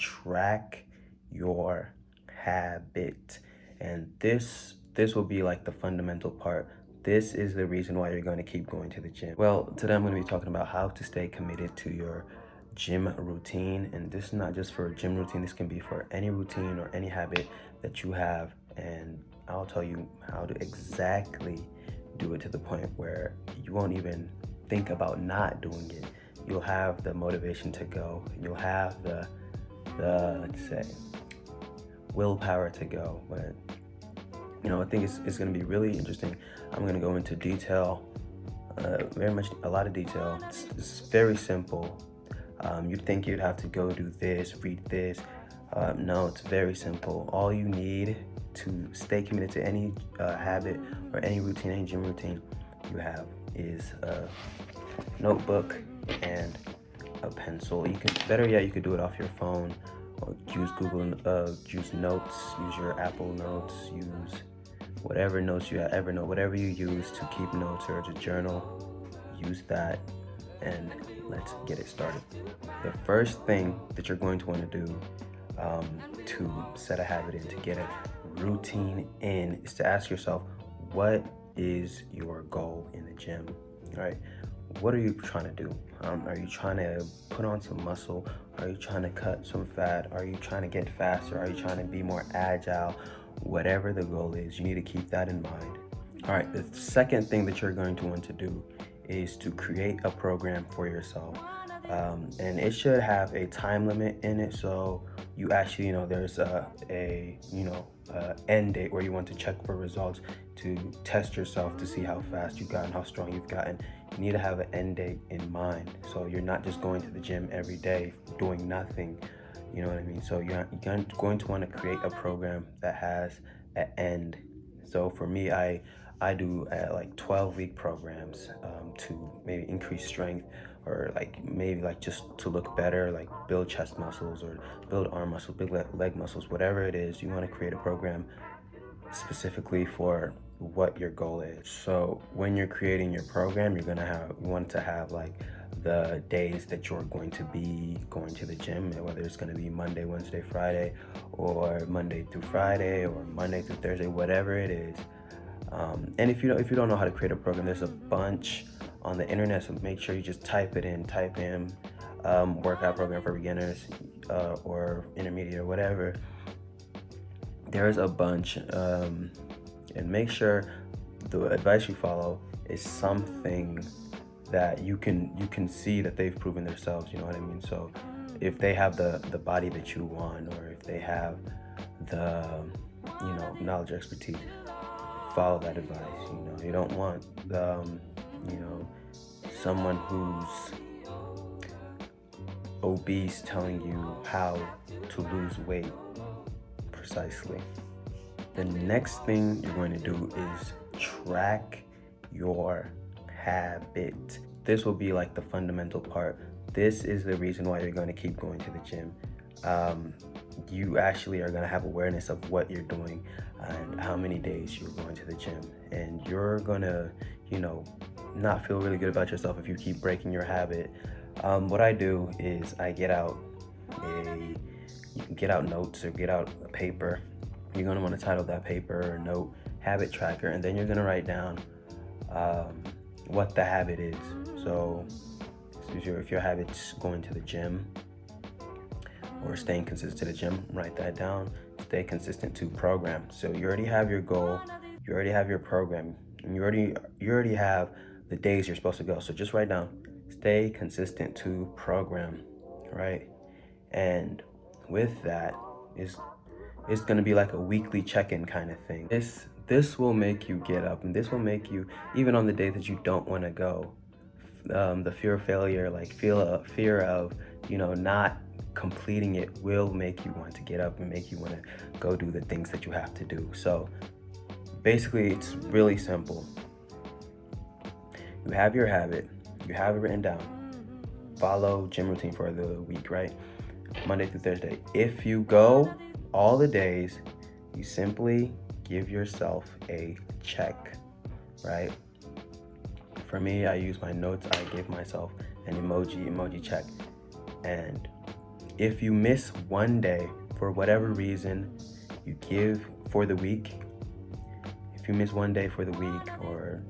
track your habit. And this will be like the fundamental part. This is the reason why you're going to keep going to the gym. Well, today I'm going to be talking about how to stay committed to your gym routine. And this is not just for a gym routine, this can be for any routine or any habit that you have. And I'll tell you how to exactly do it to the point where you won't even think about not doing it. You'll have the motivation to go, and you'll have the let's say willpower to go. But I think it's going to be really interesting. I'm going to go into detail, very much a lot of detail. It's very simple. You'd think you'd have to go do this, read this. No, it's very simple. All you need to stay committed to any habit or any routine, any gym routine you have is a notebook and a pencil. You can, better yet, you could do it off your phone or use Google, use Notes, use your Apple Notes, use whatever notes you have, Evernote, whatever you use to keep notes or to journal, use that, and let's get it started. The first thing that you're going to want to do to set a habit in, to get a routine in, is to ask yourself, what is your goal in the gym? All right, what are you trying to do? Are you trying to put on some muscle? Are you trying to cut some fat? Are you trying to get faster? Are you trying to be more agile? Whatever the goal is, you need to keep that in mind. All right, the second thing that you're going to want to do is to create a program for yourself. And it should have a time limit in it, so you actually, there's a end date where you want to check for results, to test yourself to see how fast you've gotten, how strong you've gotten. You need to have an end date in mind, so you're not just going to the gym every day doing nothing. You know what I mean? So you're going to want to create a program that has an end. So for me, I do like 12-week programs to maybe increase strength, or maybe just to look better, like build chest muscles or build arm muscles, big leg muscles, whatever it is. You want to create a program specifically for what your goal is. So when you're creating your program, you want to have like the days that you're going to be going to the gym, whether it's going to be Monday, Wednesday, Friday, or Monday through Friday, or Monday through Thursday, whatever it is. And if you don't know how to create a program, there's a bunch on the internet, so make sure you just type in workout program for beginners or intermediate or whatever. There's a bunch, and make sure the advice you follow is something that you can see that they've proven themselves. You know what I mean? So if they have the body that you want, or if they have the knowledge or expertise, follow that advice. You don't want someone who's obese telling you how to lose weight precisely. The next thing you're going to do is track your habit. This will be like the fundamental part. This is the reason why you're going to keep going to the gym. You actually are going to have awareness of what you're doing and how many days you're going to the gym, and you're going to not feel really good about yourself if you keep breaking your habit. What I do is I get out notes, or get out a paper. You're going to want to title that paper or note habit tracker, and then you're going to write down what the habit is. So if your habit's going to the gym or staying consistent to the gym, write that down. Stay consistent to program. So you already have your goal, you already have your program, and you already have the days you're supposed to go. So just write down, stay consistent to program, right? And with that, it's going to be like a weekly check-in kind of thing. This will make you get up, and this will make you, even on the day that you don't want to go, the fear of failure, fear of not completing it, will make you want to get up and make you want to go do the things that you have to do. So basically, it's really simple. You have your habit, you have it written down. Follow gym routine for the week, right? Monday through Thursday. If you go all the days, you simply give yourself a check, right? For me, I use my notes. I give myself an emoji check, and If you miss one day for whatever reason, you give for the week. If you miss one day for the week, or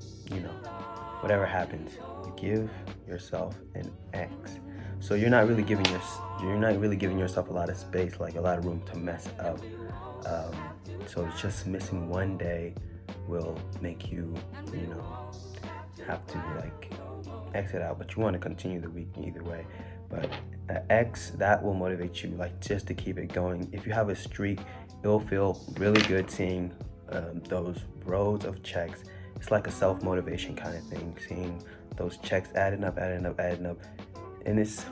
whatever happens, you give yourself an X. So you're not really giving yourself a lot of space, like a lot of room to mess up. So just missing one day will make you, have to like exit out, but you want to continue the week either way. But X, that will motivate you, like, just to keep it going. If you have a streak, it'll feel really good seeing those rows of checks. It's like a self-motivation kind of thing, seeing those checks adding up, and it's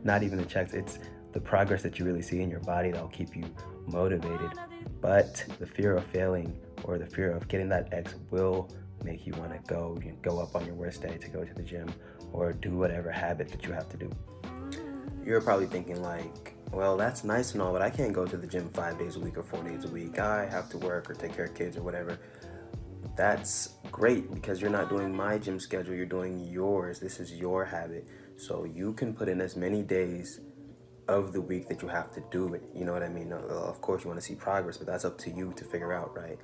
not even the checks, it's the progress that you really see in your body that'll keep you motivated. But the fear of failing, or the fear of getting that X, will make you want to go up on your worst day to go to the gym or do whatever habit that you have to do. You're probably thinking like, well, that's nice and all, but I can't go to the gym 5 days a week or 4 days a week. I have to work or take care of kids or whatever. That's great, because you're not doing my gym schedule, you're doing yours. This is your habit. So you can put in as many days of the week that you have to do it. You know what I mean? Of course you want to see progress, but that's up to you to figure out, right?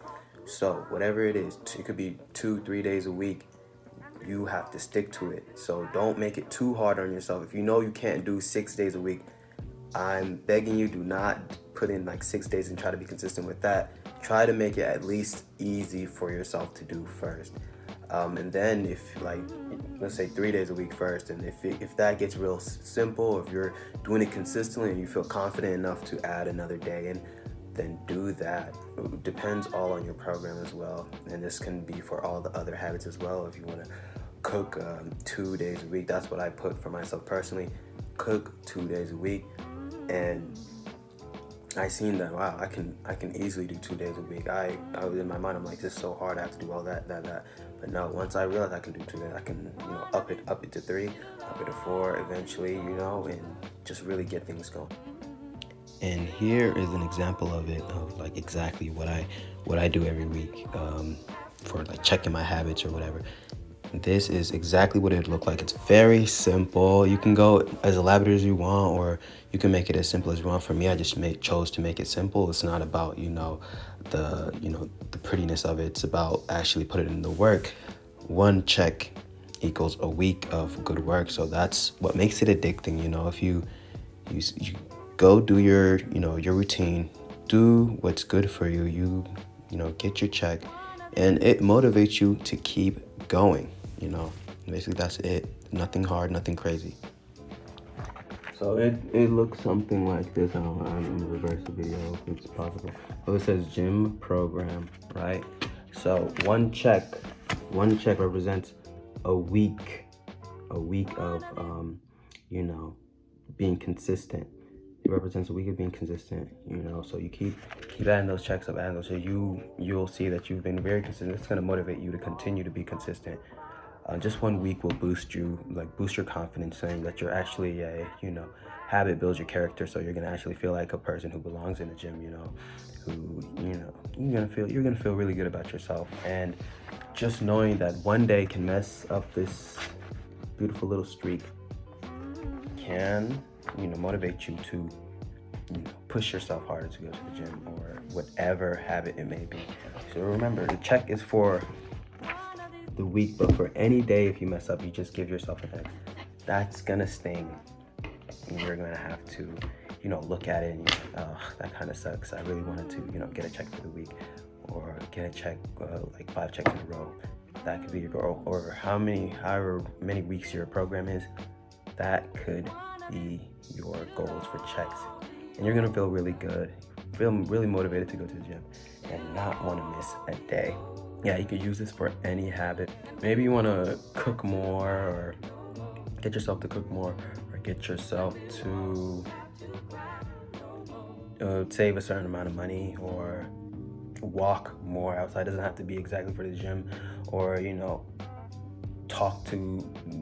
So whatever it is, it could be 2-3 days a week. You have to stick to it. So don't make it too hard on yourself. If you know you can't do 6 days a week, I'm begging you, do not put in like 6 days and try to be consistent with that. Try to make it at least easy for yourself to do first. And then if, like, let's say 3 days a week first, and if that gets real simple, if you're doing it consistently and you feel confident enough to add another day in, then do that. It depends all on your program as well. And this can be for all the other habits as well. If you want to cook 2 days a week, that's what I put for myself personally. Cook 2 days a week. And I seen that, wow, I can easily do 2 days a week. I was in my mind, I'm like, this is so hard, I have to do all that. But no, once I realized I can do 2 days, I can, up it to 3, up it to 4 eventually, and just really get things going. And here is an example of it, of like exactly what I do every week, for like checking my habits or whatever. This is exactly what it would look like. It's very simple. You can go as elaborate as you want, or you can make it as simple as you want. For me, I just chose to make it simple. It's not about the prettiness of it. It's about actually putting in the work. One check equals a week of good work. So that's what makes it addicting. If you go do your routine, do what's good for you. Get your check, and it motivates you to keep going. Basically that's it. Nothing hard, nothing crazy. So it looks something like this. I'm gonna reverse the video if it's possible. So it says gym program, right? So one check represents a week of being consistent. It represents a week of being consistent. So you keep adding those checks up, so you'll see that you've been very consistent. It's gonna motivate you to continue to be consistent. Just 1 week will boost your confidence, saying that you're actually a, habit builds your character. So you're gonna actually feel like a person who belongs in the gym, who, you're gonna feel really good about yourself. And just knowing that one day can mess up this beautiful little streak can, motivate you to, push yourself harder to go to the gym, or whatever habit it may be. So remember, the check is for the week, but for any day, if you mess up, you just give yourself an X. That's gonna sting, and you're gonna have to look at it and you're like, oh, that kind of sucks. I really wanted to get a check for the week, or get a check, like 5 checks in a row. That could be your goal, or however many weeks your program is. That could be your goals for checks, and you're gonna feel really good, feel really motivated to go to the gym, and not want to miss a day. Yeah, you could use this for any habit. Maybe you want to cook more, or get yourself to cook more, or get yourself to save a certain amount of money, or walk more outside. It doesn't have to be exactly for the gym, or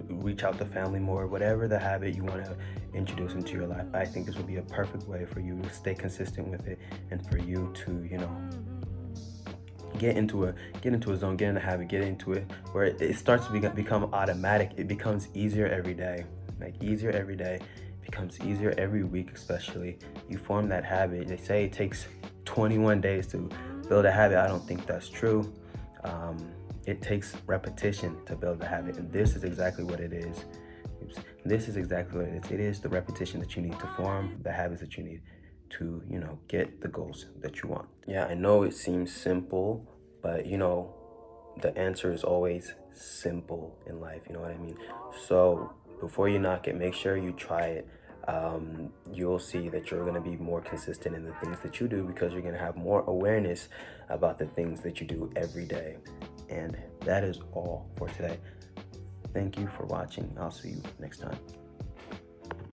reach out to family more. Whatever the habit you want to introduce into your life, I think this would be a perfect way for you to stay consistent with it, and for you to get into a zone, get in a habit, get into it where it starts to become automatic. It becomes easier every day, becomes easier every week, especially. You form that habit. They say it takes 21 days to build a habit. I don't think that's true. It takes repetition to build a habit, and this is exactly what it is. This is exactly what it is. It is the repetition that you need to form the habits that you need to, get the goals that you want. Yeah, I know it seems simple, but the answer is always simple in life. You know what I mean? So before you knock it, make sure you try it. You'll see that you're going to be more consistent in the things that you do, because you're going to have more awareness about the things that you do every day. And that is all for today. Thank you for watching. I'll see you next time.